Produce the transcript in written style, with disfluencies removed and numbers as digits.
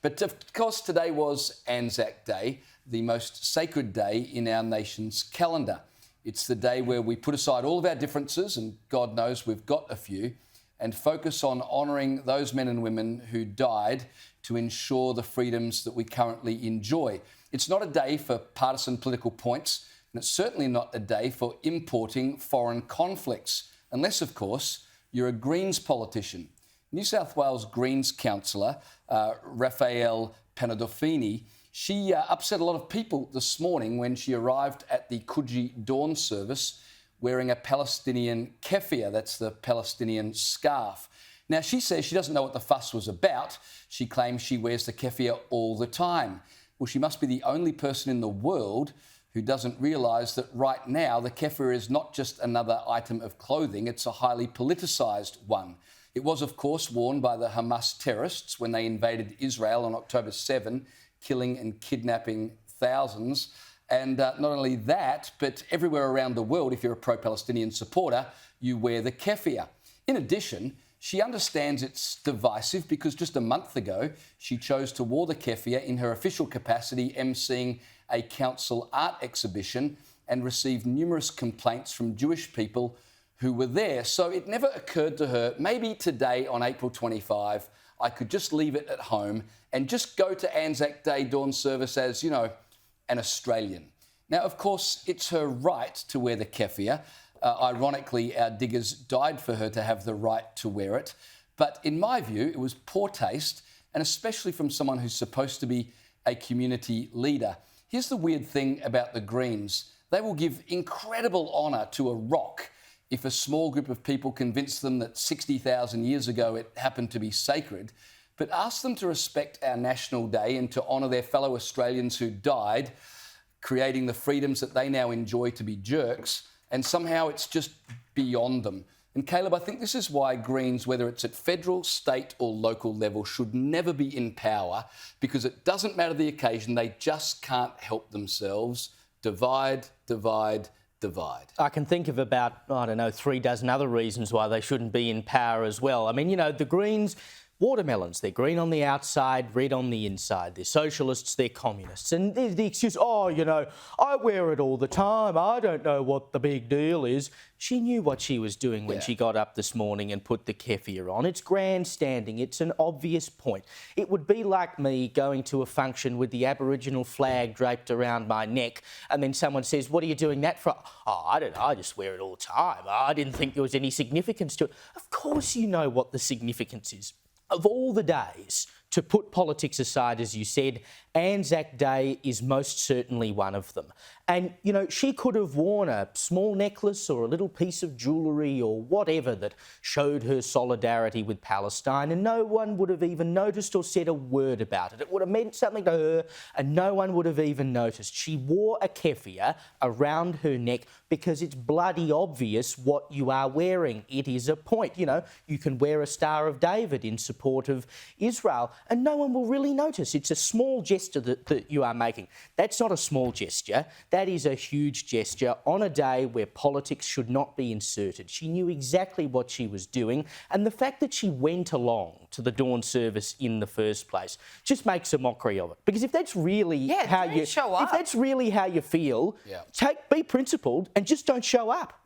But of course, today was Anzac Day, the most sacred day in our nation's calendar. It's the day where we put aside all of our differences, and God knows we've got a few, and focus on honouring those men and women who died to ensure the freedoms that we currently enjoy. It's not a day for partisan political points, and it's certainly not a day for importing foreign conflicts, unless, of course, you're a Greens politician. New South Wales Greens councillor, Rafaela Pandolfini, she upset a lot of people this morning when she arrived at the Coogee dawn service wearing a Palestinian keffiyeh, that's the Palestinian scarf. Now, she says she doesn't know what the fuss was about. She claims she wears the keffiyeh all the time. Well, she must be the only person in the world who doesn't realise that right now the keffiyeh is not just another item of clothing, it's a highly politicised one. It was, of course, worn by the Hamas terrorists when they invaded Israel on October 7, killing and kidnapping thousands. And not only that, but everywhere around the world, if you're a pro-Palestinian supporter, you wear the keffiyeh. In addition, she understands it's divisive because just a month ago, she chose to wear the keffiyeh in her official capacity emceeing a council art exhibition and received numerous complaints from Jewish people who were there. So it never occurred to her, maybe today on April 25, I could just leave it at home and just go to Anzac Day dawn service as, you know, an Australian. Now, of course, it's her right to wear the keffiyeh. Ironically, our diggers died for her to have the right to wear it. But in my view, it was poor taste, and especially from someone who's supposed to be a community leader. Here's the weird thing about the Greens. They will give incredible honour to a rock if a small group of people convince them that 60,000 years ago it happened to be sacred. But ask them to respect our National Day and to honour their fellow Australians who died, creating the freedoms that they now enjoy, to be jerks, and somehow it's just beyond them. And Caleb, I think this is why Greens, whether it's at federal, state or local level, should never be in power, because it doesn't matter the occasion, they just can't help themselves. Divide, divide, divide. I can think of about, 3 dozen other reasons why they shouldn't be in power as well. I mean, the Greens, watermelons, they're green on the outside, red on the inside. They're socialists, they're communists. And there's the excuse, I wear it all the time. I don't know what the big deal is. She knew what she was doing when she got up this morning and put the keffiyeh on. It's grandstanding. It's an obvious point. It would be like me going to a function with the Aboriginal flag draped around my neck and then someone says, what are you doing that for? Oh, I don't know. I just wear it all the time. I didn't think there was any significance to it. Of course you know what the significance is. Of all the days to put politics aside, as you said, Anzac Day is most certainly one of them. And, she could have worn a small necklace or a little piece of jewellery or whatever that showed her solidarity with Palestine, and no one would have even noticed or said a word about it. It would have meant something to her and no one would have even noticed. She wore a keffiyeh around her neck because it's bloody obvious what you are wearing. It is a point. You can wear a Star of David in support of Israel and no one will really notice. It's a small gesture that you are making. That's not a small gesture. That is a huge gesture on a day where politics should not be inserted. She knew exactly what she was doing, and the fact that she went along to the dawn service in the first place just makes a mockery of it. Because if that's really how you feel, be principled and just don't show up.